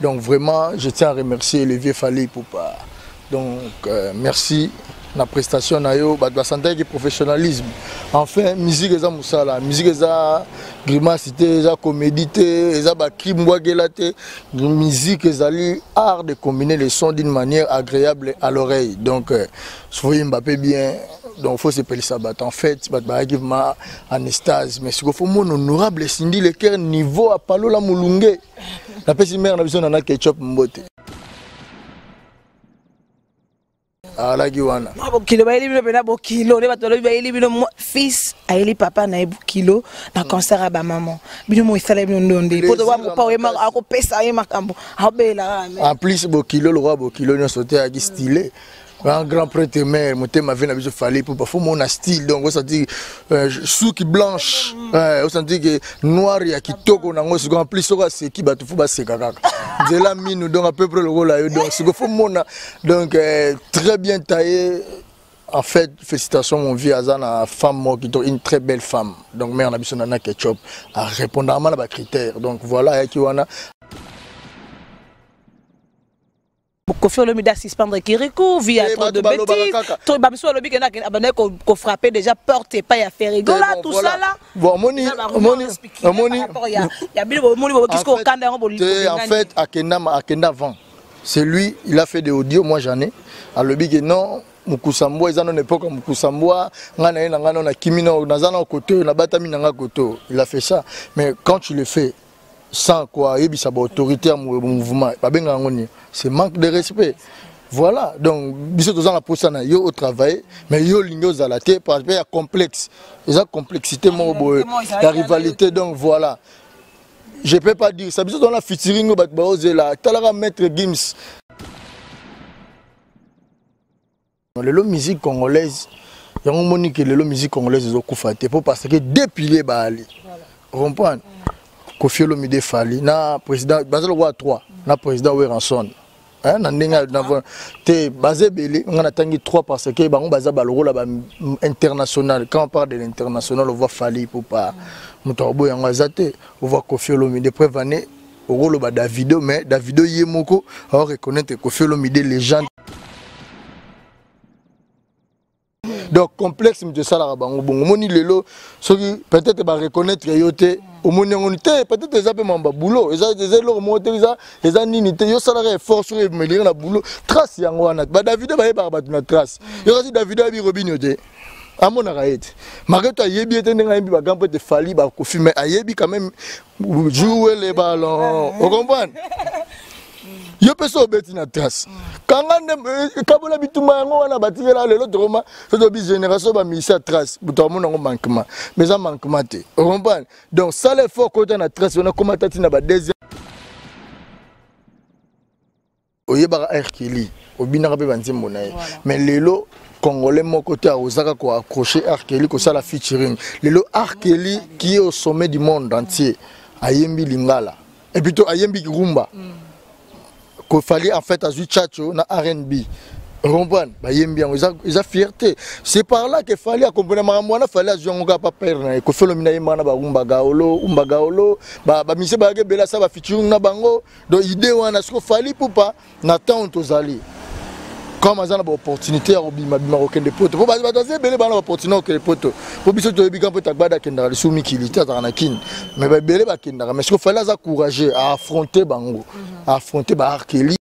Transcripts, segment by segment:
Donc vraiment, je tiens à remercier Olivier Fali Poupa. Donc merci. La prestation na yo ba santé qui professionnalisme. Enfin musique eza musala, musique eza grimacité, eza comédité, eza ba crime boagelate, musique ezali art de combiner les sons d'une manière agréable à l'oreille. Donc faut Mbappé bien. Donc faut se peler ça en fait ba give ma anestase mais il faut mon honorable Cindy le cœur niveau à palo la mulunge. La petite mère na besoin na ketchup mbote. Ala giwana kilo ba elibino pena bo kilo le batolo ba elibino fils aeli papa na ebu kilo na concert ba maman bino mo isala bino ndonde poto ba mo pa we ma ako pesa ye makambo abela en plus bo kilo le roi bo kilo no sauter à stylé un grand prêtre mère monter ma vie na biso fallait pour parfois mon style donc on sentit souki blanche on sentit que noir ya kitoko na ngosi en plus so c'est qui ba tout ba seka kaka de la mine donc à peu près le rôle là donc c'est que faut mon donc très bien taillé. En fait, félicitations mon vieux Azana, femme qui est une très belle femme. Donc mère na biso na ketchup à répondre à ma critère. Donc voilà qui wana Kofi Olomide suspendre Kirikou via trop de bêtises. Toi Bamso Olobi que na ko frapper déjà porte et pas ya faire rigoler tout ça là. Bon moni ya bilo moni bo kisko kanda ngo en fait Akenda vent. C'est lui, il a fait des audios, moi j'en ai. Alobi que non Mukusambwa ils en ont époque Mukusambwa ngana ngana na kimino nazana côté na batami na koto. Il a fait ça mais quand tu le fais sans quoi il y a autorité à mouvement c'est manque de respect. Voilà donc biso tozana la posa na yo au travail mais yo lingo za la té parce qu'il y a complexe il y a complexité la rivalité donc voilà je peux pas dire ça biso dans la featuring ba ozela talara maître Gims le musique congolaise il y a un monique le musique congolaise ezokufate pour parce que deux piliers ba ali comprendre Kofi Olomide Fali na président Basel Roi 3 na président Weranson na ndinga na te basé belé on a tangi 3 parce que bango baza ba lokola ba international quand on parle de l'international on voit Fali pour pas mutobo yango azate on voit Kofi Olomide prévané au rôle ba Davido mais Davido yemoko on reconnaître Kofi Olomide légende. Donc complexe de ça là bango bongo moni lelo soki peut-être ba reconnaître yote au moni ngoni peut-être des appels mamba boulot les leur moteur les nini te yo salaire effort sur me lire na boulot trace yango wana ba Davido ba yeba ba na trace yo kasi Davido abi Robinho te amona raete mareto ayebi ete ndenga yembi ba gampo te Fali ba Kofi mais ayebi quand même jouer les ballons vous comprenez. Yo peso beti na trace kangande kabola bituma yango wana batikela lelo droma so bi génération ba misa trace buto mona ngo manquement mais ça manquement te vous comprenez donc ça l'effort côté na trace on a comment tati na ba deuxième oyeba Arkeli obina be banzembo na mais lelo congolais mon côté ozaka ko accrocher Arkeli ko ça la featuring lelo Arkeli qui est au sommet du monde entier ayembi lingala et plutôt ayembi rumba qu'il fallait en fait à Zuchacho na R&B. Romban, bah yembi ils a fierté. C'est par là qu'il fallait accompagner maman, fallait jouer un gars pas perdre. Que fait le mina mana ba umba gaolo, bah mise ba bela ça va featuring na bango. Donc idée wana ce qu'il fallait pour pas n'attendre aux alliés. Comme azana ba opportunité à obima marocain de potes. Pour ba dazer bele ba na opportunité que les potes. Pour biso to ebi kampo takbada kendara sumi kilita na kin. Mais ba bele ba kendara mais ce qu'il fallait à courager à affronter bango, à affronter ba Arkeli.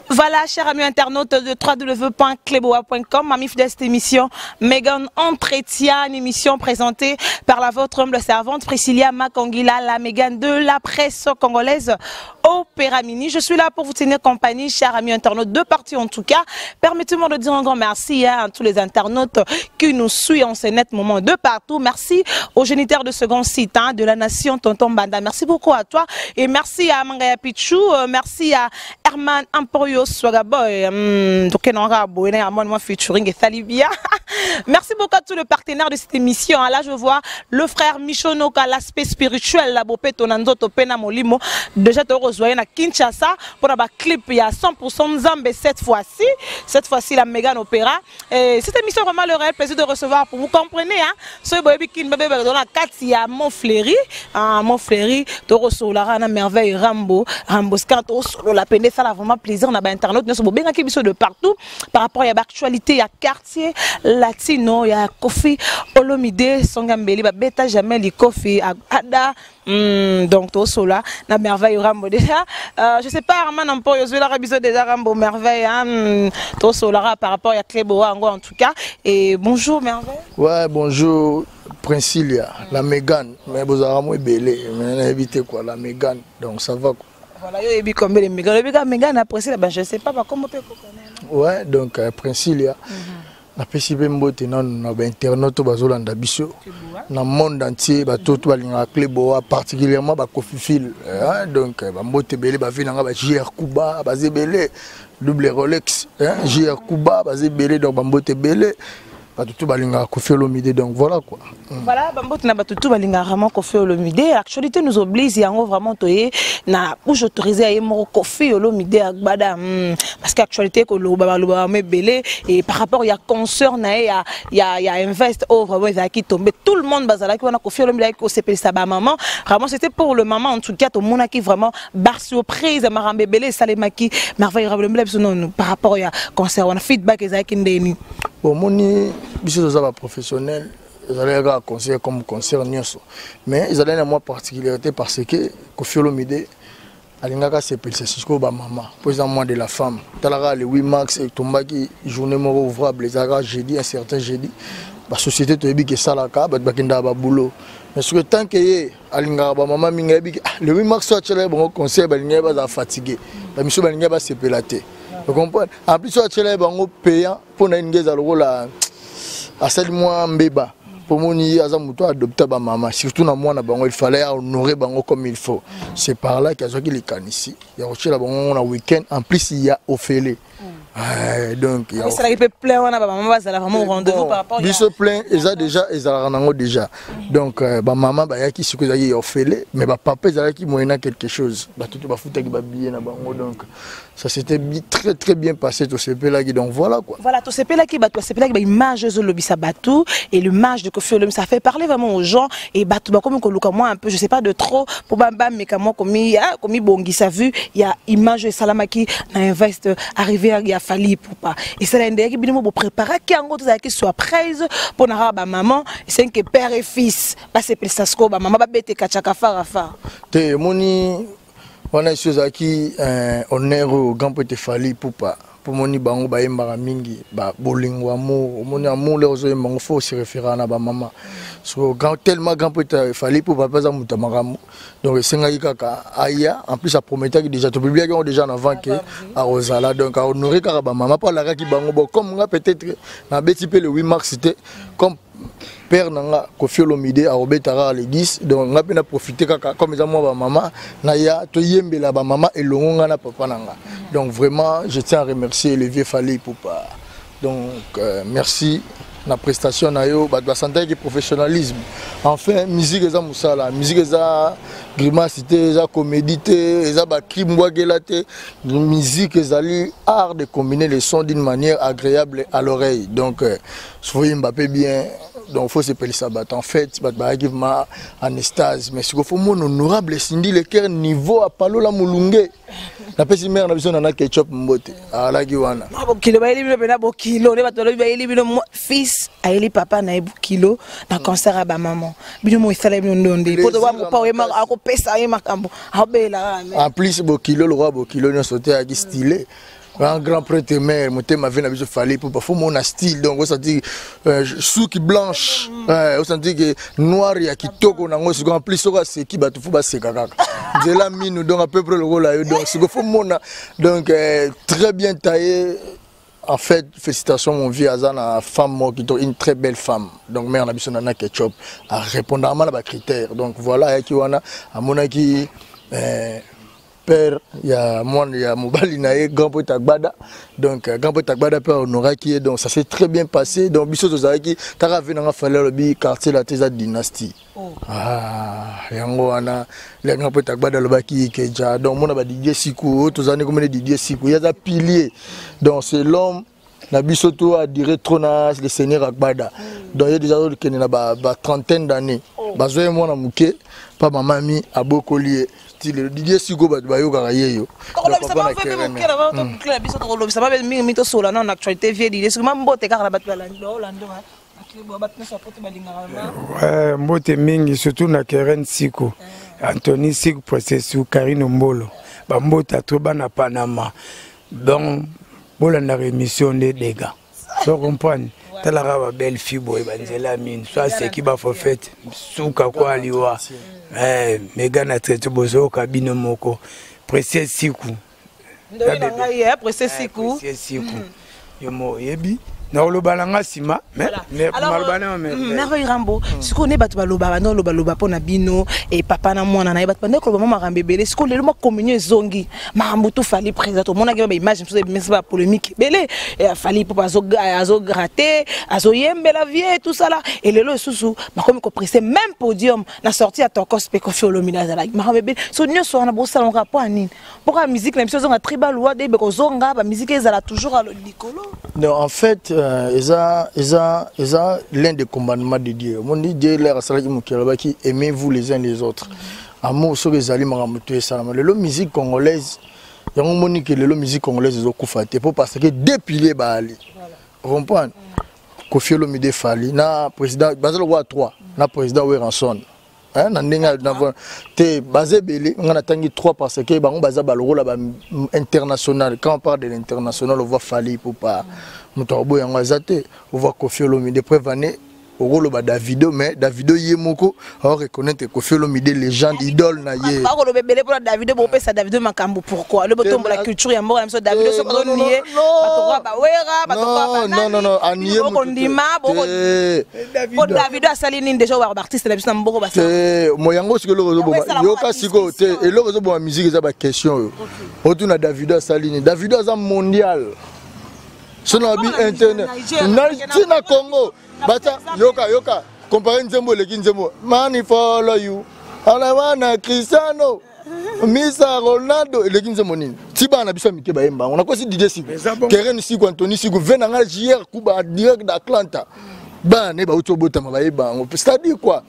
Voilà, chers amis internautes de www.kleboa.com, mamie de cette émission, Megan Entretien, une émission présentée par la votre humble servante Priscilla Makongila, la Megan de la presse congolaise Opéra Mini. Je suis là pour vous tenir compagnie, chers amis internautes, de partout en tout cas. Permettez-moi de dire un grand merci à tous les internautes qui nous suivent en ce net moment de partout. Merci aux géniteurs de second site de la nation Tonton Banda. Merci beaucoup à toi et merci à Mangaya Pichou, merci à Herman Emporio Swaga Boy. Donc, on aura abonné à moi featuring et Salibia. Merci beaucoup à tous les partenaires de cette émission. Là, je vois le frère Michonoka, l'aspect spirituel, la Bopé Tonanzo Topena Molimo. Déjà, tu rejoins à Kinshasa pour un clip. Il y a 100% Zambé cette fois-ci. Cette fois-ci, la Mégane Opéra. Et cette émission, vraiment, le réel plaisir de recevoir. Pour vous comprenez, hein? Ce baby qui me dans la 4, il y a Montfléry. Montfléry, tu reçois la merveille Rambo. Rambo, quand tu reçois la peine, ça a vraiment plaisir. On a internet, nous sommes bien de partout. Par rapport à l'actualité, il y a quartier latino, il y a Kofi Olomide, Songambeli, Beta Jamel, Kofi Ada. Donc tout cela, la merveille Rambo déjà. Je sais pas, Armand Ampo, je vais la rabiser déjà Rambo merveille. Tout cela par rapport à Cléboa en tout cas. Et bonjour merveille. Ouais, bonjour Princilia, la Mégane. Mais vous avez belé, mais évitez quoi, la Mégane. Donc ça va quoi. Voilà, il y a eu combien de Mégane. Le Mégane après ça, je ne sais pas comment on peut connaître. Ouais, donc Princilia. Na pesi be mbote na internaute bazolanda biso na monde entier batoto balinga Cléboa particulièrement ba Kofifil donc ba mbote belé ba vina nga ba JR Kuba bazebele double Rolex JR Kuba bazebele donc ba mbote belé batoto balinga Kofi Olomide donc voilà quoi. Voilà bambote na batoto balinga vraiment Kofi Olomide. L'actualité nous oblige yango vraiment toyé na où j'autorisé à yemo Kofi Olomide agbada parce que l'actualité ko lo ba me belé et par rapport il y a concert na il y a invest vraiment ils a qui tombé tout le monde bazala qui wana Kofi Olomide ko s'appelle ça ba maman vraiment c'était pour le maman en tout cas tout le monde qui vraiment bar surprise marambe belé salemaki merveille non par rapport il y a concert on feedback ils a qui ndeni bon moni biso za ba professionnel ils allaient à concert comme concert nyoso mais ils allaient à moi particularité parce que Kofi Olomide alingaka s'appelle c'est jusqu'au ba maman pour moi de la femme talara le 8 mars et tombaki journée mort ouvrable les ara jeudi un certain jeudi la société to ebi que ça la ka ba bakinda ba boulot mais ce que tant que alingaka ba maman minga ebi le 8 mars soit chez bon concert ba linga ba fatigué ba miso ba linga ba sepelaté vous comprenez en plus soit chez bango payant pour na ngeza lokola à 7 mois mbeba pour moni azamuto adopter ba maman surtout na moi na bango il fallait honorer bango comme il faut c'est par là qu'il y a qui les ici il y a aussi la bango na week-end en plus il y a Ophélie donc il y a ça peut plein on a ba maman ça vraiment rendez-vous par rapport il se plaint ils a déjà donc ba maman ba yaki ce que ça y Ophélie mais ba papa ils a qui moyena quelque chose ba tout ba futa ki ba billet na bango donc ça s'était très bien passé tout ce là donc voilà quoi voilà tout ce là qui ba tout ce là qui ba image de lobisa batou et l'image de Kofi Olomide ça fait parler vraiment aux gens et batou ba comme ko moi un peu je sais pas de trop pour bamba mais comment comme bongi ça vu il y a image de Salamaki na invest arrivé il y a fallu pour pas et c'est l'indé qui binimo pour préparer qui en gros qui soit prise pour na ba maman c'est que père et fils ba c'est prestasco ba maman ba bete kachaka farafa te moni on a chose qui honneur au grand pote fali pour pas pour moni bango ba yembara mingi ba bolingo amour moni amour les ozo yembango faut se référer à ba maman so grand tellement grand pote fali pour papa za mutamaramu donc senga kaka aya en plus ça promettait que déjà to publier déjà en avant que à Rosala donc à honorer car ba maman pas la qui bango bon comme nga peut-être na beti pe le 8 mars c'était comme père nanga Kofi Olomide a obetara le 10 donc nga pena profiter kaka comme ça moi ba maman na ya to yembela ba maman et longa na papa nanga donc vraiment je tiens à remercier le vieux Fali pour pas donc merci la prestation na yo ba santé qui professionnalisme enfin musique eza musala musique eza grimacité eza comédité eza ba crime boagelate musique ezali art de combiner les sons d'une manière agréable à l'oreille donc soyez Mbappé bien donc faut se peler ça en fait ba give ma anestase mais ce qu'il faut mon honorable Cindy le cœur niveau à palo la mulunge la pesi mère na biso na ketchup mbote ala ki wana kilo ba elibino pena bo kilo ne batolo ba elibino fils a eli papa na ebu kilo na concert ba maman bino mo isala bino ndonde poto wa mo pa we ma ako pesa ye makambo abela en plus bo kilo le roi bo kilo no sauter à stylé un grand prêtre mère monter ma vie na biso fallait pour faut mon style donc on sentit souki blanche on sentit que noir ya kitoko na ngo siko en plus soko c'est qui ba tout ba seka kaka de la mine donc à peu près le rôle là donc siko faut mon donc très bien taillé. En fait, félicitations mon vieux Azana, femme qui est une très belle femme. Donc mère nabiso nana ketchup à répondre à ma critères. Donc voilà qui wana à mon qui père ya mwana ya mobali na ye grand poète Agbada donc grand poète Agbada père honoraki donc ça s'est très bien passé donc biso tozalaki taka venanga fallait lobi quartier la tesa dynastie yango wana le grand poète Agbada lobaki keja donc mona ba Didier Sikou tozani comme Didier Sikou ya za pilier donc c'est l'homme na biso to a duré trop na le seigneur Agbada donc il y a déjà qui na ba trentaine d'années bazoye mwana muke pa mamami abokolié style Didier Sigo ba yo kaka yeyo mbote mingi surtout na Keren Siko Anthony Siko processus Karine Mbolo ba mbota to bana Panama donc bola na rémission des dégâts so comprendre tala ba belle fille boy banzela mine soit c'est qui ba forfait souka kwa liwa Megan a traité bozo kabino moko précieux siku précieux siku yomo yebi na olobalanga sima mais merveille Rambo siko ne bato baloba bando loba pona bino et papa na mwana na bato bando ko mama rambebele siko lelo ma communion zongi marambo to fali présenter mona ke ba image mso mais ba polémique belé fali pour azo gratter azo yembela vie tout ça là et lelo susu ma comme ko presser même podium na sortie à Toko Spekofi Olomina za la marambebele so nyoso na bossa on rapport anine pour la musique na biso zonga tribal wa de ko zonga ba musique ezala toujours à l'icolo. Non en fait l'un des commandements de Dieu. Mon Dieu leur a dit aimez-vous les uns les autres. Amour sur les aliments ramoté ça. La musique congolaise, il y a un moment que la musique congolaise est au coup faté parce que deux piliers bali. Vous comprenez? Kofi Olomide Fali, na président Bazal Roi 3, na président Weranson. Hein, te basé belé, on a tangi 3 parce que on basa baloro là international. Quand on parle de l'international, on voit Fali pour pas mutobo yango azate, on voit Kofi Olomide prévané au rôle ba Davido mais Davido yemoko on reconnaître Kofi Olomide légende idole na ye. Pas le belé pour Davido bo pesa Davido makambo pourquoi? Le botom la culture ya mort même Davido so ko nié. Batoko ba wera, batoko ba non anié ko ndima bo Davido asali nini déjà wa artiste la biso na mboko ba. Moyango siko lo bo yoka siko te et lo zo bo musique za ba question. Otuna Davido asali ni Davido za mondial. Sono bi internet. Na Congo. Bata yoka compare Nzembo leki Nzembo mani follow you ala wana Cristiano Misa Ronaldo leki Nzembo nini tiba na biso mike ba yemba on a quoi si Didier Sikou Keren Sikou Anthony Sikou venanga hier Kuba direct d'Atlanta ba ne ba utobota ba yeba c'est-à-dire quoi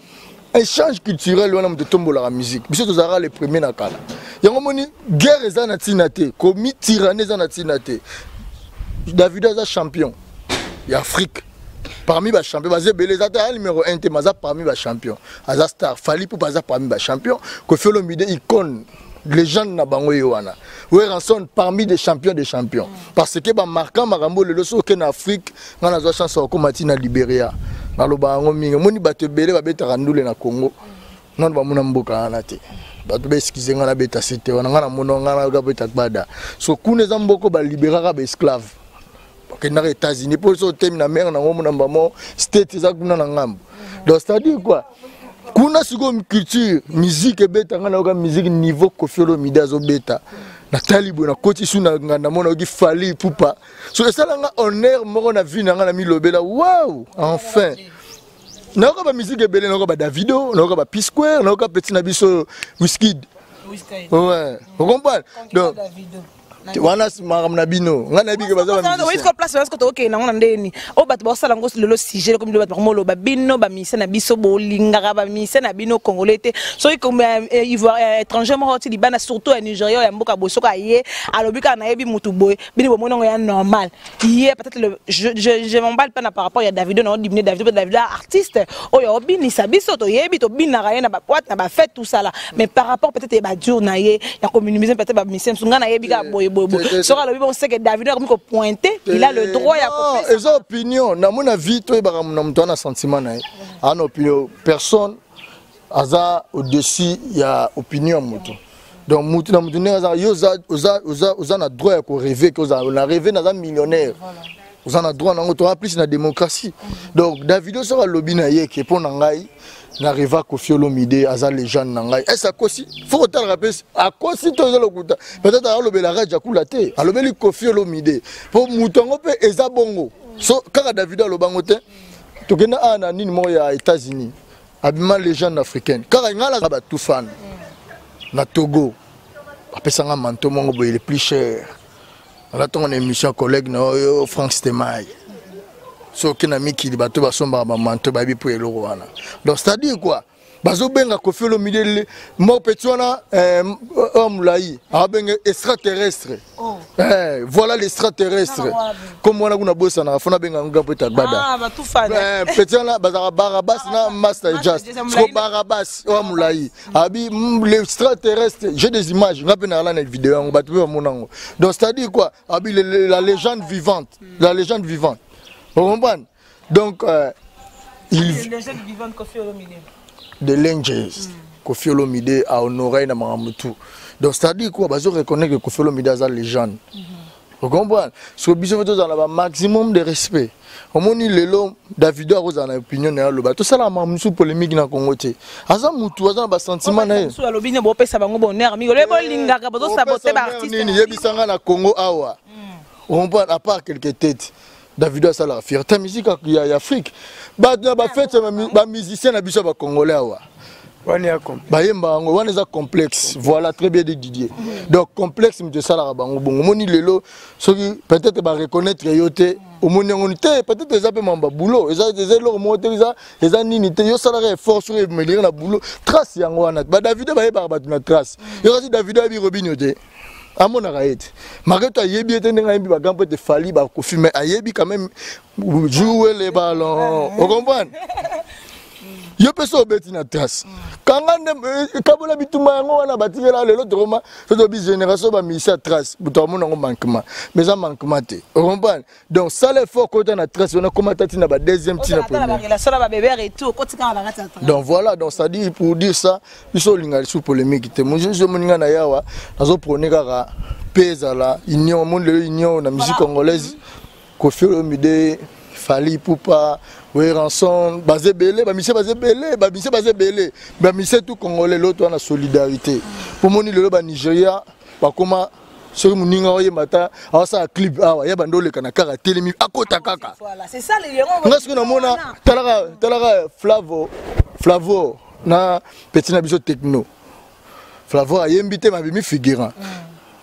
échange culturel wana mte tombo la musique biso tozara les premiers na kala yango moni guerre eza na tinate komi tyrannie eza na tinate Davido est champion d'Afrique. Parmi les champions, Bazé Belezata numéro 1, Maza parmi les champions. Aza star, Fali pour Baza parmi les champions. Kofi Olomide icône, légende na bango yoana. Weranson parmi des champions des champions. Parce que marquant Marambo le loso en Afrique, on a chance au combattre na Libéria. Na lo bango mingi, moni bato belé ba beta randule na Congo. Non ba muna mboka anate. Bato be excuser ngana beta cité, on ngana mono ngana ga beta Agbada. So kuneza mboko ba libérera ba esclave. Que dans les États-Unis pour ça thème na mer na ngomo na mbamo state za kuna na ngambo donc c'est-à-dire quoi kuna siko culture musique beta ngana ka musique niveau Kofi Olomide zo beta na talibo na koti suna ngana mona oki Fali pupa so ça nga honneur moko na vie na ngana mi lobela wow enfin na ka ba musique belé na ka ba Davido na ka ba P-Square na ka petit na biso Wizkid ouais vous comprenez donc wana maram na bino ngana bige baza ba oui ko place parce que to okay na ngona ndeni o bat ba sala ngos lelo sujet comme le bat mo lo ba bino ba mise na biso bo linga ba mise na bino congolais so comme ivoire étranger mo hoti libana surtout à Nigeria ya mboka bosoka ye alobika na yebi mutu boy bini bo monongo ya normal hier peut-être je m'emballe pas par rapport à Davido na diminuer Davido artiste o yo bini sa biso to yebi to bina ra na ba boîte na ba fête tout ça là mais par rapport peut-être ba jour na ye ya communiser peut-être ba mise sunga na yebi ka boy sera le on sait que Davido comme pointé il a le droit à faire ça opinion na mon avis toi ba na mtu ana sentiment na en opinion personne aza au-dessus ya opinion mutu donc mutu na mutu na oza na droit ya ko rêver que oza rêver na millionnaire oza na droit na ngoto plus na démocratie donc Davido sera lobby na ye ke pona ngai n'arriva Koffi Olomide aza légende na ngai est-ce akosi faut que tu rappelles akosi to za lokuta peut-être alobe la radio kula te alobeli Koffi Olomide po mutongo pe eza bongo so kaka David alobango te tokenda ana nini mo ya États-Unis abima légende africaine kaka ngala ba tout fan na Togo apesanga manto mongo boye le plus cher ala ton émission collègue na Frank Stemay so kina miki di bato basomba ba manto ba bi pour eloko wana donc c'est-à-dire quoi bazo benga Koffi Olomide mo petit wana omulai abenga extraterrestre voilà l'extraterrestre comme wana kuna bossa na fona benga nga peta gbada ba tout fan petit wana bazara Barabas na Master Just so Barabas omulai abi l'extraterrestre j'ai des images ngape na la vidéo ngo bato ba monango donc c'est-à-dire quoi abi la légende vivante vous comprenez? Donc, il légende vivante Koffi Olomide. De l'Angels. Koffi Olomide a honoré na Maramutu. Donc, c'est-à-dire quoi? Bah, je reconnais que Koffi Olomide est une légende. Vous comprenez? Parce que bisous vous avez un maximum de respect. Au moins, Lelo, David a une opinion na loba. Tout ça là, Maramutu polémique na Congo te. Aza mutu, aza ba sentiment na ye. Sur la lobby ne bo pesa bango bonheur. Mi ole bo linga ka bozo saboter ba artiste. Nini yebisanga na Congo awa. Vous comprenez? À part quelques têtes. David a ça la fierté musique il Afrique ba fête ba musicien na biso ba congolais awa wani akom ba yemba ngo wana za complexe voilà très bien dit Didier donc complexe me ça la bango bongo moni lelo soki peut-être ba reconnaître yote au moni ngoni peut-être les appels mamba boulot les leur moteur les nini te yo sala effort sur me lire na boulot trace yango wana ba David ba yeba ba na trace yo si David abi Robinho te amona raete mareto ayebi ete ndenga yembi ba gampo te fali ba Koffi mais ayebi quand même jouer les ballons vous comprenez yo peso beti na trace kanga kabola bituma yango wana batikela lelo droma so bi génération ba misa trace buto mona ngo manquement mais ça manquement te vous comprenez donc ça l'effort côté na trace on a comment tati na ba deuxième tina premier la sola ba bébé et tout côté quand la rata donc voilà donc ça dit pour dire ça biso linga sous polémique te mo je moninga na yawa nazo prôner kaka pesa la union monde union na musique congolaise Koffi Olomide Fally Ipupa Ranson basé belé ba mise basé belé ba mise tout congolais l'autre na solidarité pour moni le ba Nigeria ba koma sur muninga oye mata asa clip awa ya bandole kana kaka telemi akota kaka voilà c'est ça les liens ngasiko na mona talaka Flavo na petit na biso techno Flavo ayembité ma bimi figurant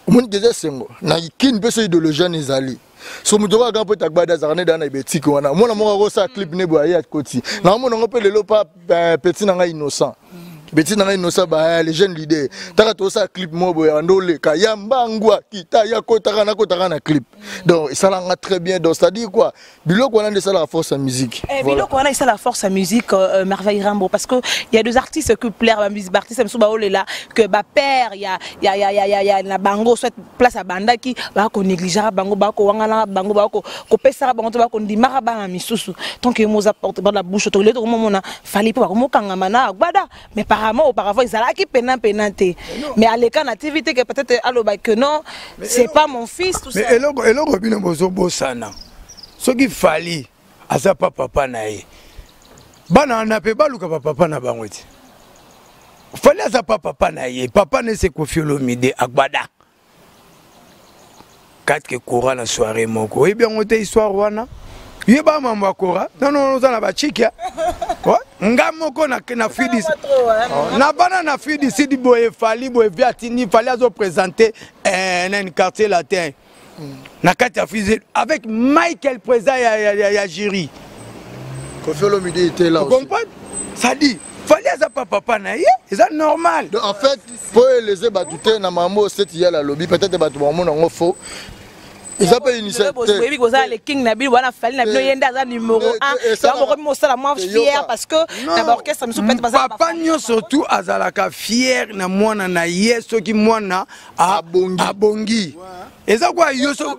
moni déjà sengo na kin beso idéologie nezali so mutoka ga po tagbada zarane dana ibetiki wana mona moko sa clip ne boya koti na mona ngope lelo pa petit na nga innocent petit na nga innocent ba les jeunes leaders taka to sa clip mo boya ndole ka ya mbangwa kita ya kotaka na clip donc ça l'a très bien donc ça dit quoi biloko wana de ça la force en musique biloko wana ça la force en musique Merveille Rambo parce que il y a deux artistes que plaire ba musique artiste même ba olela que ba père il y a na bango soit place à banda qui ba ko négliger bango ba ko wangala bango ba ko pesa bango to ba ko ndimaka ba misusu tant que mo apporte dans la bouche to le to mona fallait pas mo kangama na gbada mais apparemment auparavant ils allaient qui penante mais à l'écran na TV que peut-être allo ba que non c'est pas mon fils tout ça mais eloko bino bozo bosana soki Fally aza papa na ye bana na pe baluka papa na bango ti Fally aza papa na ye papa ne se Koffi Olomide agbada quatre courant na soirée moko et bien on te histoire wana yeba mamba kora non za na ba chikia quoi ngamoko na fidi na bana na fidi sidi boye Fally boye viatini Fally azo présenter un quartier latin na kati ya fidi avec Michael Preza ya jury Koffi Olomide était là aussi ça dit Fally aza papa na ye c'est normal donc en fait pour les batute na mambo c'est ya la lobby peut-être batu ba mona ngo faux ils appellent initiative oui que les king na bi wana Fally na bino yenda za numéro 1 ça moko mo sala moi fier parce que na orchestre musu peut pas papa nyo surtout azalaka fier na mwana na yeso ki mwana abongi eza kwa yoso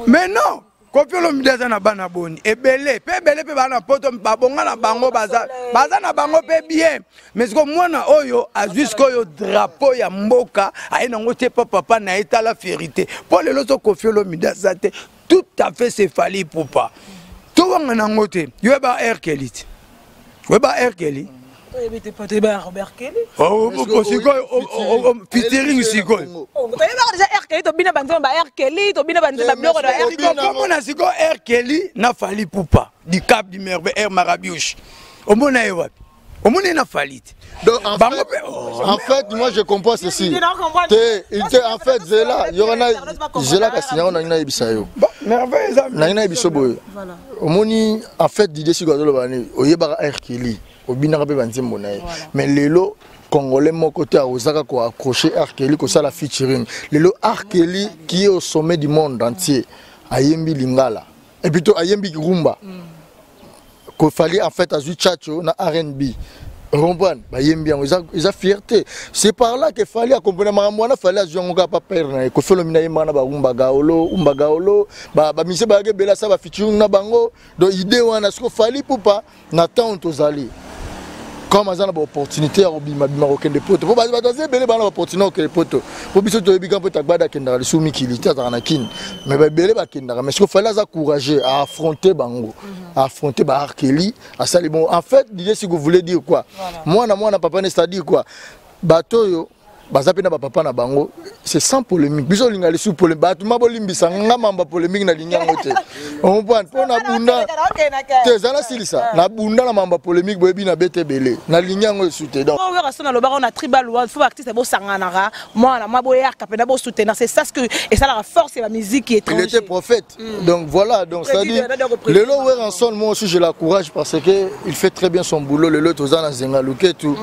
mais non Koffi Olomide aza na bana boni ebele pe bana poto babonga na bango baza na bango pe bien mais ko mwana oyo azusko oyo drapeau ya mboka aina ngote papa na etala vérité pour le loto Koffi Olomide azate tout à fait c'est Fally Ipupa to wanga na ngote yoba R Kelly Robert Kelly. Oh, featuring Siko. Siko R. Kelly n'a fallu poupa du Cap du Merveille R. Marabiouche. Au monde n'a fallu. Donc en fait, moi je comprends ceci. En fait, Zela, il y aura Zela qui a signé on a une ibisayo. Merveille. Na ina ibisoboy. Omoni en fait l'idée c'est quoi le oyeba R. Kelly. Obinaka pe banzembo na ye. Mais lelo Congolais mon côté à Osaka ko accroché R. Kelly ko ça la featuring. Lelo R. Kelly qui est au sommet du monde entier. Ayembi Lingala. Et plutôt Ayembi Rumba. Qu'il fallait en fait à Zuchacho na R&B. Romban, Bayembi, ils ont fierté. C'est par là qu'il fallait accompagner Maramwana, fallait à Zouanga pas perdre. Qu'il faut le minaye mana ba Umba Gaolo, ba mise ba bela ça va featuring na bango. Donc idée wana ce qu'il fallait pour pas n'attendre aux alliés. Comme on a une opportunité à obima marocain de potes. Pour baser belle bana opportunité que potes. Pour biso to biga peut tagbada kendara soumi kilita tanakin. Mais belle ba kendara mais ce qu'il fallait encourager à affronter bango, à affronter ba R. Kelly, à ça les bon. En fait, l'idée si vous voulez dire quoi. Moi na papa ne c'est dire quoi. Bato yo bazapena ba papa na bango, c'est sans polémique. Biso linga les sous polémique. Bato mabolimbisa ngamba polémique na linga ngote. On voit pour na bunda. Tezana silisa. Na bunda na mamba polémique boyebi na bete belé. Na linga ngo soute donc. On verra ça dans le bar on a tribal world, faut artiste bo sanganara. Moi na maboya kapena bo soutenir, c'est ça ce que et ça la force c'est la musique qui est étrangère. Il était prophète. Donc voilà, donc ça dit le Lower ensemble moi aussi je l'encourage parce que il fait très bien son boulot le lot aux ans zenga luke tout.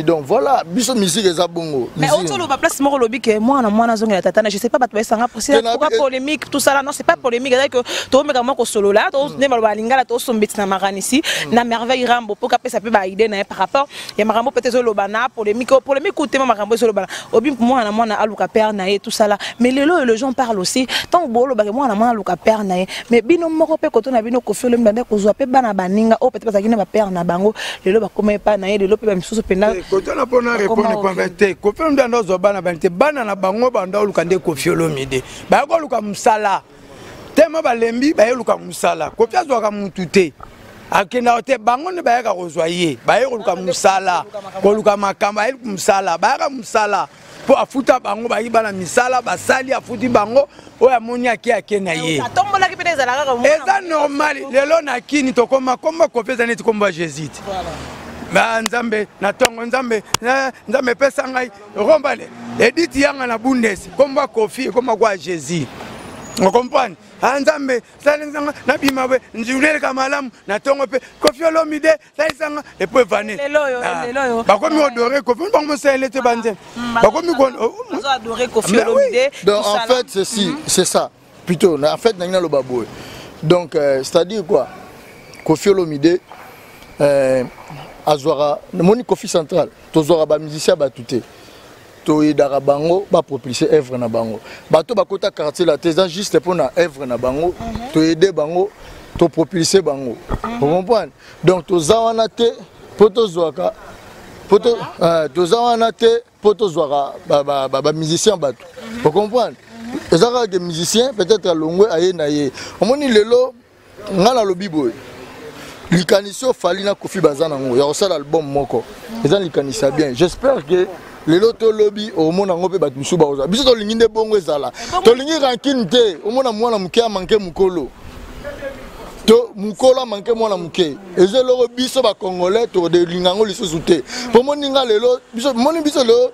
Donc voilà, biso musique est bongo. Mais autour de la place moro lobby que moi na zonga tatana, je sais pas batwe sanga pourquoi polémique tout ça là non c'est pas polémique que to meka moko solo là to ne ba lingala to sombeti na marani ici na merveille rambo pour capter ça peut ba idée na par rapport ya marambo peut-être lobana polémique ou tema marambo solo bana obi moi na aluka père na et tout ça là mais les gens parlent aussi tant bolo ba moi na aluka père na mais bino moko pe koto na bino ko felo mbanda ko zwa pe bana baninga o peut-être bazaki na ba père na bango lelo ba koma pa na lelo pe Quand on a répondu pour vérité, Kofi Olomide dans Zobana vérité, bana na bango banda olukande Kofi Olomide. Ba ko luka musala. Tema ba lembi ba luka musala. Kofi azwaka mutute. Akenda ote bango ne ba ka kozwaye. Ba luka musala. Ko luka makamba el musala. Ba ka musala. Po afuta bango ba yibana misala ba sali afuti bango oya moni akena ye. Tombola ki pene zalaka ko. Eza normal. Lelo na kini to koma Kofi zaneti komba Jésus. Nzambe na tongo nzambe pesa ngai rombale edit yanga na bundesi komba Kofi komba kwa Jésus on comprend nzambe salenzanga na bimawe njulele kamalamu na tongo pe Kofi Olomide salenzanga et puis vaner lelo ba komi odorer Kofi ba mo selete banze ba komi ko adorer Kofi Olomide. Donc en fait ceci c'est ça plutôt en fait na lo babo donc c'est-à-dire quoi Kofi Olomide Azwara, moni Kofi central, tozora ba musicien ba touté. To yedara bango ba propulser œuvre na bango. Bato ba kota quartier la tesa juste pour na œuvre na bango, to aider bango, to propulser bango. Vous comprenez? Donc tozawana te poto zwaka poto tozawana te poto zwara ba musicien bato. Vous comprenez? Ezara que musicien peut-être à longwe aye na ye. Omoni lelo ngala lobi boy. L'ikanisio fali na Kofi bazana ngo ya osala album moko eza likanisa bien j'espère que les loto lobby au mona ngope bat musu ba oza biso to linginde bongo ezala to lingi ranking te o mona mwana muke manke mukolo to mukolo manke mwana muke ezelo biso ba congolais to de lingango lisusu te pour moninga lelo biso moni biso le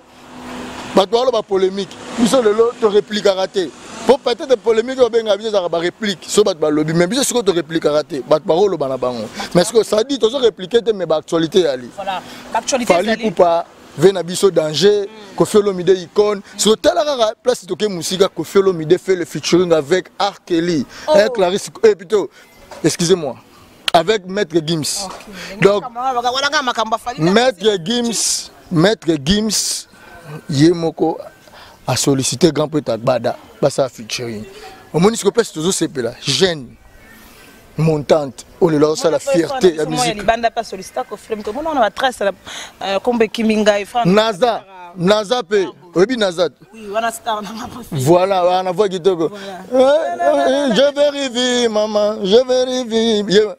batwalo ba polémique biso lelo to réplique raté. Pour peut-être des polémiques, on a des répliques sur le lobby, mais bien sûr que tu répliques à rater. Mais ce que ça dit, tu as répliqué, mais l'actualité est allée. Voilà, l'actualité est allée. Ou pas, Venabiso danger, Kofi Olomide icône. Sur telle place, tu as musique, Kofi Olomide fait le featuring avec R. Kelly, avec Clarisse, plutôt, excusez-moi, avec Maître Gims. Donc, Maître Gims, Yemoko a sollicité Grand Prêtre Bada. Ça featuring. Au moins, ce que peut-être toujours c'est là, jeune, montante, oh là ça la fierté, la musique. Les bandes pas sollicité qu'au film, comment on a trace comme Kiminga et France. Naza pe, oui Naza. Oui, on a star. Voilà, on a voix qui te go. Je vais revivre maman, je vais revivre,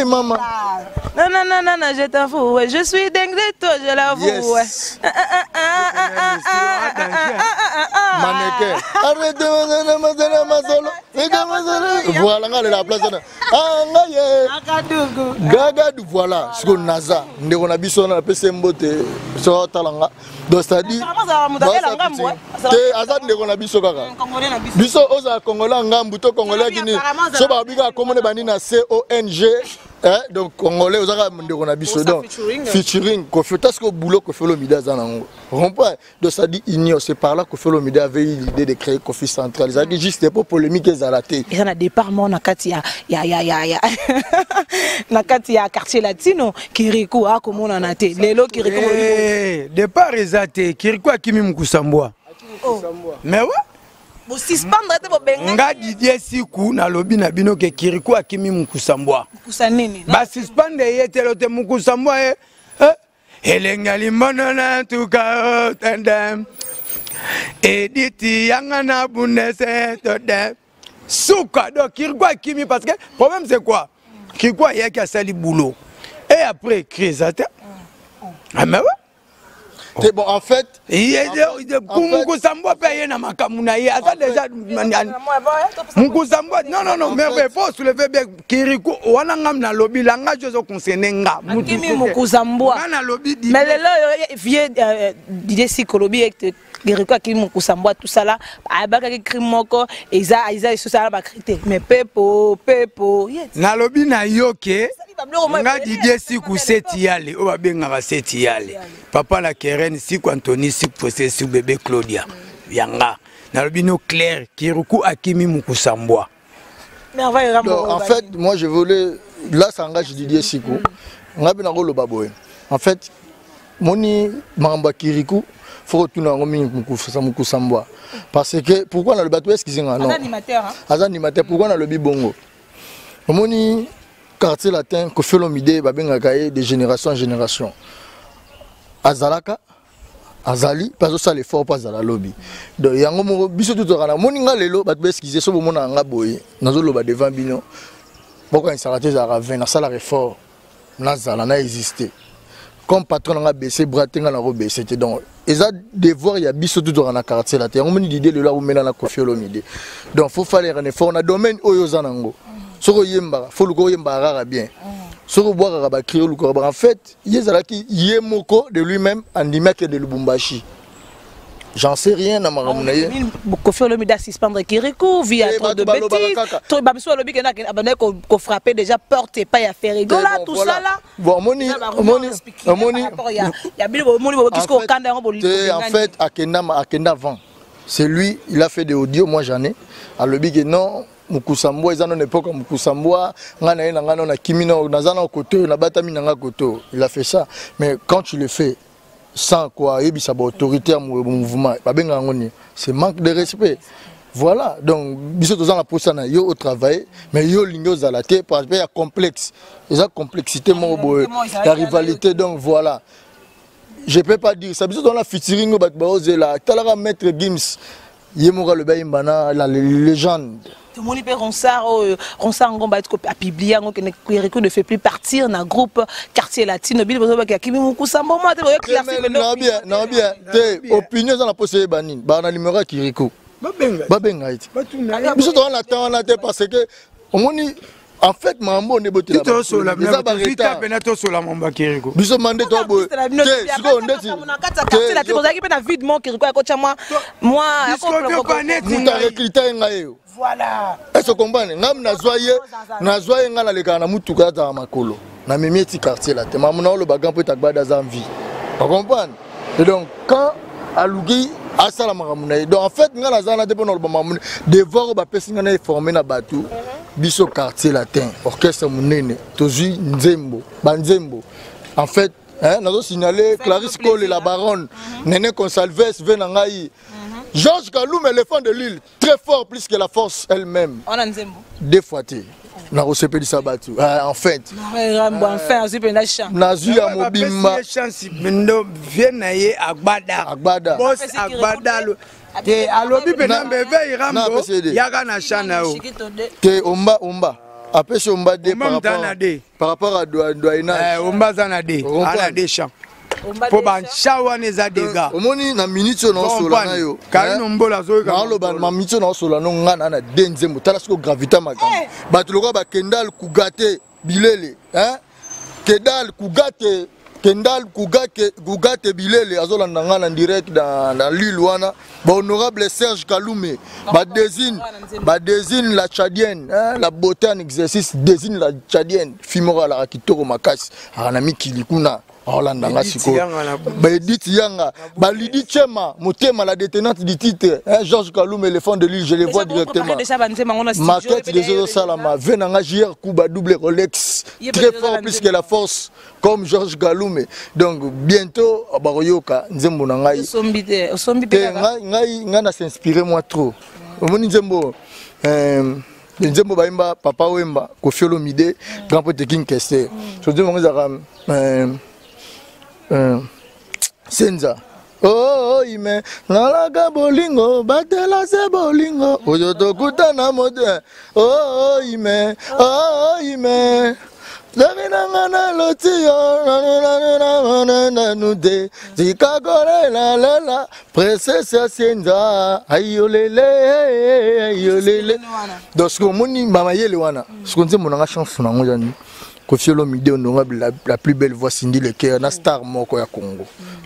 maman. Non, non, non, non, non, je t'en fous. Ouais. Je suis dingue de toi, je l'avoue. Yes. Mannequin. Arrêtez, voilà, la place. Gagadou, voilà. Ce qu'on a ça. On a besoin de PC Mbote. Sur Talanga. Donc, c'est-à-dire. Biso oza Congolais ngambuto Congolais Guinée. So ba biga komone bani na CONG donc Congolais oza ndeko na biso donc featuring ko fait parce que boulot ko fait le Mida zanango. Comprends? Donc ça dit union c'est par là que fait le Mida avait eu l'idée de créer Kofi central. Ça dit juste pour polémique ezalaté. Et ça na départ mon na kati ya na kati ya quartier latino Kirikou a comme on en a té. Lelo Kirikou départ ezate Kirikou akimi Mukusambwa. Mais ouais. Vous suspendre te bobenga. Nga Didier Siku na lobi na bino ke Kirikou akimi Mukusambwa. Mukusanini. Ba suspendre yetelo te Mukusambwa elengali mono na tuka tendem. Editi yangana bunese todem. Souka donc Kirikou akimi parce que problème c'est quoi? Kirikou y a qui a sali boulot. Et après Krisate. Ah mais ouais. Bon, en fait, Mukusambwa paye na makamuna ye ata déjà Mukusambwa non mais il faut soulever bien Kirikou wana ngam na lobby la nga jozo concerner nga Mukusambwa na lobby mais le vieux Didier Sikolobi avec Kirikou qui Mukusambwa tout ça là abaka ki crime moko isa tout ça ba crité mais pepo na lobby na yoke nga Didier Siku seti yale o babenga seti yale papa la Keren Siku Anthony Siku processus bébé Claudia yanga na lobino clair Kirikou akimi Mukusambwa. Donc, en fait moi je voulais là ça engage Didier Siku ngabe na rolo baboy en fait moni mamba Kirikou faut retourner en Mukusambwa parce que pourquoi dans le bateau est-ce qu'ils ont non animateur pourquoi dans le bibongo moni quartier latin que fait l'omidé babengakaye de génération en génération azalaka azali parce que ça l'effort pas à la lobby donc yango mo biso tout kana moninga lelo bato excuser so bomona nga boye nazolo ba devant bino pourquoi installateur za 20 na sala effort nazala na exister comme patron nga baissé bratenga na ro baissé donc eza devoir ya biso tout kana quartier latin yango moni l'idée le là où mena na Kofi Olomide donc faut faire un effort na domaine oyo zanango. Soko yemba, faut le yemba rara bien. Soko boire raba créer le corps. En fait, yezalaki yemoko de lui-même en Dimeke de Lubumbashi. J'en sais rien na maramunaye. Kofi Olomide suspendre Kirikou via trop de bêtises. Toi babiso lobi kena abandonné ko frapper déjà porte et pas y a faire rigoler tout ça là. Bon moni ya bilo moni bo kisko kanda ngo bolito. En fait akenda vent. C'est lui, il a fait des audios, moi j'en ai. À lobi que non Mukusambwa ils en ont époque Mukusambwa ngana ina ngana na kimino nazana koto na batami nanga koto il a fait ça mais quand tu le fais sans quoi yebisa ba autorité mouvement babenga ngoni c'est manque de respect voilà donc biso tozana la posa na yo au travail mais yo lingo zalate parce que y a complexe eza complexité mo boy la rivalité donc voilà je peux pas dire ça biso dans la featuring ba ozela talara maître Gims yemoka le bayimbana la légende. Tout le monde peut Ronsard Ngomba a publié que Kirikou ne fait plus partir dans le groupe quartier latino. Non bien, opinion dans la possibilité banine. Bah na numéro Kirikou. Babenga iti. Biso to na temps parce que en fait mambo ne botti la. Biso mandé toi boy. Quartier latino qui peut na vide mon Kirikou à côté moi voilà. Est-ce que comprendre ngam na zoye ngala leka na mutuka za makolo. Na mimieti quartier là, te mamuna lo bagan peut takbada za envie. Vous comprenez? Et donc quand alugi asala makamuna. Donc en fait ngala za na te pono lo mamuna devoir ba pesi ngana formé na batu. Biso quartier latin, orchestre munene, tozu nzembo, banzembo. En fait, nous avons signalé Clarisse Cole et la baronne, Néné Consalves, Venangaï. Georges Kaloum, éléphant de l'île, très fort plus que la force elle-même. On a nzembo. Deux fois, na OCP du Sabatu. En fait. Enfin, OCP na chant. Nazu ya mobimba. Chance mendo vienaye Agbada. Agbada. Boss Agbada. Te alobi penambe ve irambo yaga na chana o. Te omba. après si on bat des par rapport à doyenage on bat des champs pour ban chawana za dega omoni na minute on sola na yo kalino mbola zo ka lo ban ma minute on sola no ngana na denze mutala siko gravité makam bato loko ba kendal kugate bilele hein kendal kugate bilele azolanda ngana direct dans l'île wana ba honorable Serge Kalume ba désigne la tchadienne hein la beauté en exercice désigne la tchadienne Fimora la kitoko makasi ana mikili kuna Orlando Ngasiko Edith Yanga Balidi Chema Motema la détenante du titre hein, Georges Kaloum éléphant de l'île je les vois directement maquette des autres Salama Venanga JR Kuba double Rolex très fort plus que la force comme Georges Kaloum donc bientôt Baroyoka Nzembo Nangai ngai ngana s'inspirer moi trop omoni Nzembo Nzembo Baimba Papa Wemba Koffi Olomide Grand Pote King Kester je dis mon Senza oh ime nalaga bolingo batela se bolingo oyo tokuta na mode oh ime Zavinanga na lotio na nude zikagore la princesse Senza ayolele donc ce que moni mama yele wana ce qu'on dit mon nga chance na ngojani Koffi Olomide honorable la plus belle voix Cindy le cœur na star moko ya Congo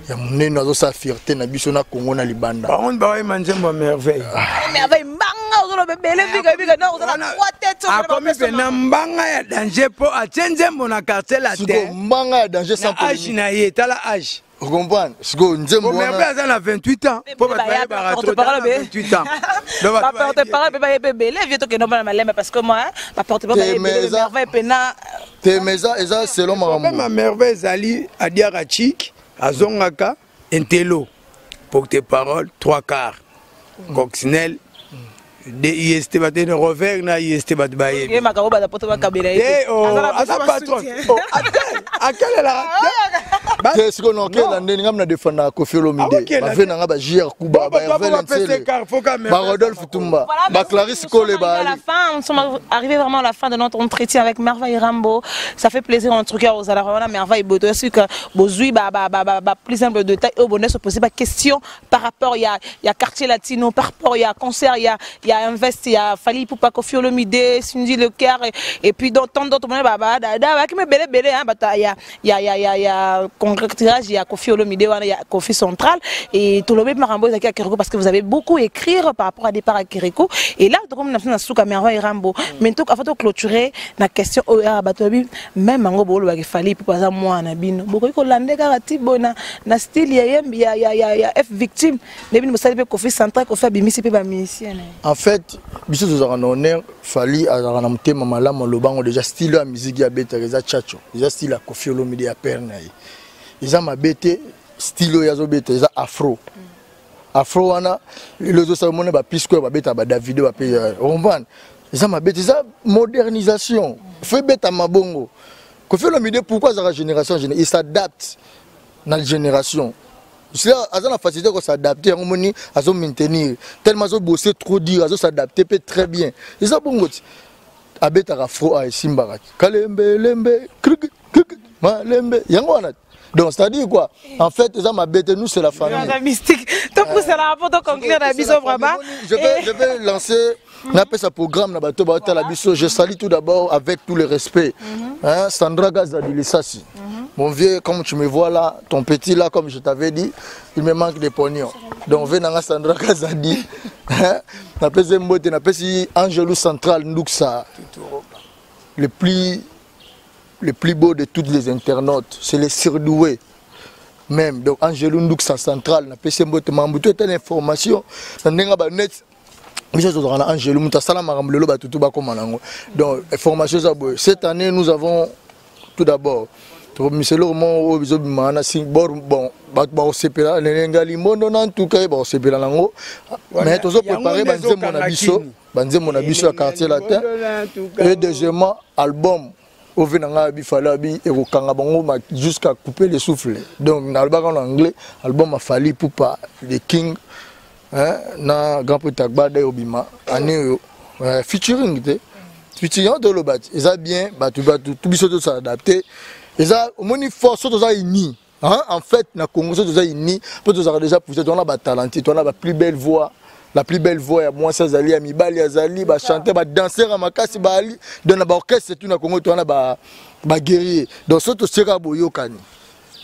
ya munene azo sa fierté na biso na Congo na libanda par contre ba Nzembo merveille mbanga ozolo bebele vika na ozolo trois têtes a comme pena mbanga ya danger po a Nzembo na quartier la terre mbanga ya danger sans polémique âge na ye tala âge vous comprenez ce que Nzembo mais après ça a 28 ans pour ba 28 ans ba porte-parole ba bebele vieux to que non malembe parce que moi ba porte-parole merveille pena Temeza eza selon ma merveille zali a diara chic azongaka entelo porte-parole 3/4 coccinelle de IST batene revers na IST batbaye ye makabo ba porte-parole kabela ye asa patron à quelle la qu'est-ce qu'on a quel année ngam na défendre Koffi Olomide ba vena nga ba JR Kuba ba Hervé Lensele ba Rodolphe Tumba ba Clarisse Kole ba à la fin nous sommes arrivés vraiment à la fin de notre entretien avec Merveille Rambo ça fait plaisir en tout cas aux alarmes Merveille Boto est-ce que bozui ba plus simple de taille au bonheur se poser pas question par rapport il y a quartier latino par rapport il y a concert il y a Invest il y a Fali Poupa Koffi Olomide Cindy Le Cœur et puis dans tant d'autres moments qui me belé hein il y a tirage il y a Koffi Olomide il y a Koffi Central et tout le monde Marambo à Kérékou parce que vous avez beaucoup écrire par rapport à départ à Kérékou et là comme nous avons souka Merveille Rambo mais tout avant de clôturer la question même mango bolo ba Fali pour ça moi na bino beaucoup ko lande karati bona na style ya F victime nebino musali pe Koffi Central Koffi bimisi pe ba musicien en fait biso zo en honneur Fali azara na mutema malamu lobango déjà style ya musique ya beta za chacho déjà style ya Koffi Olomide ya père na ye ils ont ma bête style yazo bête ils afro wana les autres ça monnaie ba pisco ba bête ba Davido ba pays on ils ont ma bête ils modernisation fait bête ma bongo Koffi Olomide pourquoi ça génération il s'adapte dans la génération c'est là à la facilité de s'adapter on moni azo maintenir tellement azo bosser trop dire azo s'adapter peut très bien ils ont bongo abeta afro a simbarak kalembe lembe krik malembe yango wana. Donc, c'est-à-dire quoi? En fait, ma bête, nous, c'est la famille. La mystique. Donc, c'est la pour conclure la biso vraiment. Je vais lancer un programme. Je salue tout d'abord avec tout le respect. Sandra Gazadi Lissassi. Mon vieux, comme tu me vois là, ton petit là, comme je t'avais dit, il me manque des pognons. Donc, venez Sandra Gazadi. Angelou Central Nduxa. Le plus beau de toutes les internautes, c'est les surdoués. Même, donc Angelou Nduxa Central, n'a pas essayé de m'embouter telle information. Donc, cette année, nous avons tout d'abord, mais et deuxièmement, album. Jusqu'à couper le souffle. Donc, l'album en anglais, album a fallu pour pas les King, na Grand Pote Tagba de Obima, année featuring. featuring de lobat eza bien tu biso to s'adapter eza au moins force to za uni hein en fait na Congo to za uni pour to za déjà poussé on a ba talenté on a la plus belle voix ya moi ça zali ya mibali azali ba chanter ba danser à makasi ba ali dans ba orchestre tout na Congo to na ba guerrier donc ça to sera boyokani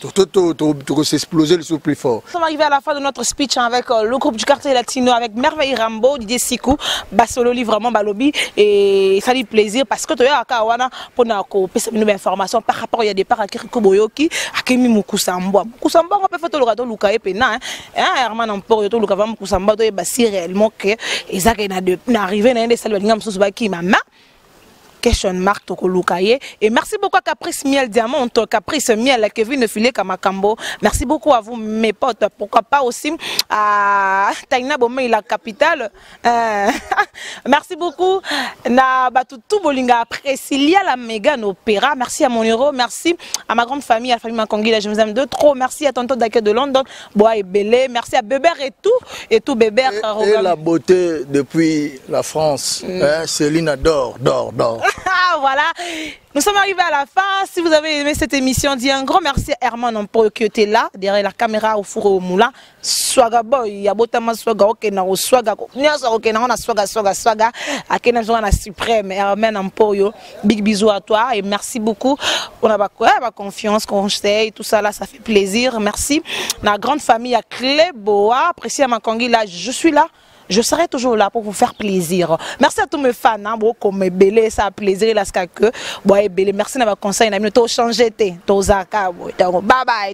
tout s'exploser le plus fort. Nous sommes arrivés à la fin de notre speech avec le groupe du quartier latino, avec Merveille Rambo, Didier Sikou, Basololi vraiment Balobi, et ça dit plaisir parce que tu as Kawana pour nous une information par rapport à des parts à Kiriko Boyoki, à Kimi Mukusamba. Mukusamba, on peut faire tout le radeau Luka et Pena, Herman Empor, tout le Kava Mukusamba, tu es réellement que Isaac est arrivé dans des salles de Lingam Sousbaki, maman. Question marque Tokolukaye. Et merci beaucoup à Caprice Miel Diamant, Caprice Miel, Kevin Filé Kamakambo. Merci beaucoup à vous, mes potes. Pourquoi pas aussi à Taina Bomé, la capitale. Merci beaucoup. Na Batutu Bolinga, Priscilla la Mégane Opéra. Merci à mon héros. Merci à ma grande famille, à la famille Makongila. Je vous aime de trop. Merci à Tonton Daké de London, Bois et Belé. Merci à Bébert et tout Bébert. Et la beauté depuis la France. Céline adore. Voilà, nous sommes arrivés à la fin. Si vous avez aimé cette émission, dis un grand merci à Herman Empor qui était là, derrière la caméra au four et au moulin. Swaga boy, yabotama swaga ok na swaga ko. Nyaso ok na swaga. Akena joana suprême Herman Empor yo. Big bisous à toi et merci beaucoup. On a ba confiance, conseil, tout ça là, ça fait plaisir. Merci. La grande famille à Cléboa, apprécié à Makongi là, je suis là. Je serai toujours là pour vous faire plaisir. Merci à tous mes fans, hein, comme belé, ça a plaisir, là, que, belé, merci de votre conseil, n'a pas changé, bye bye,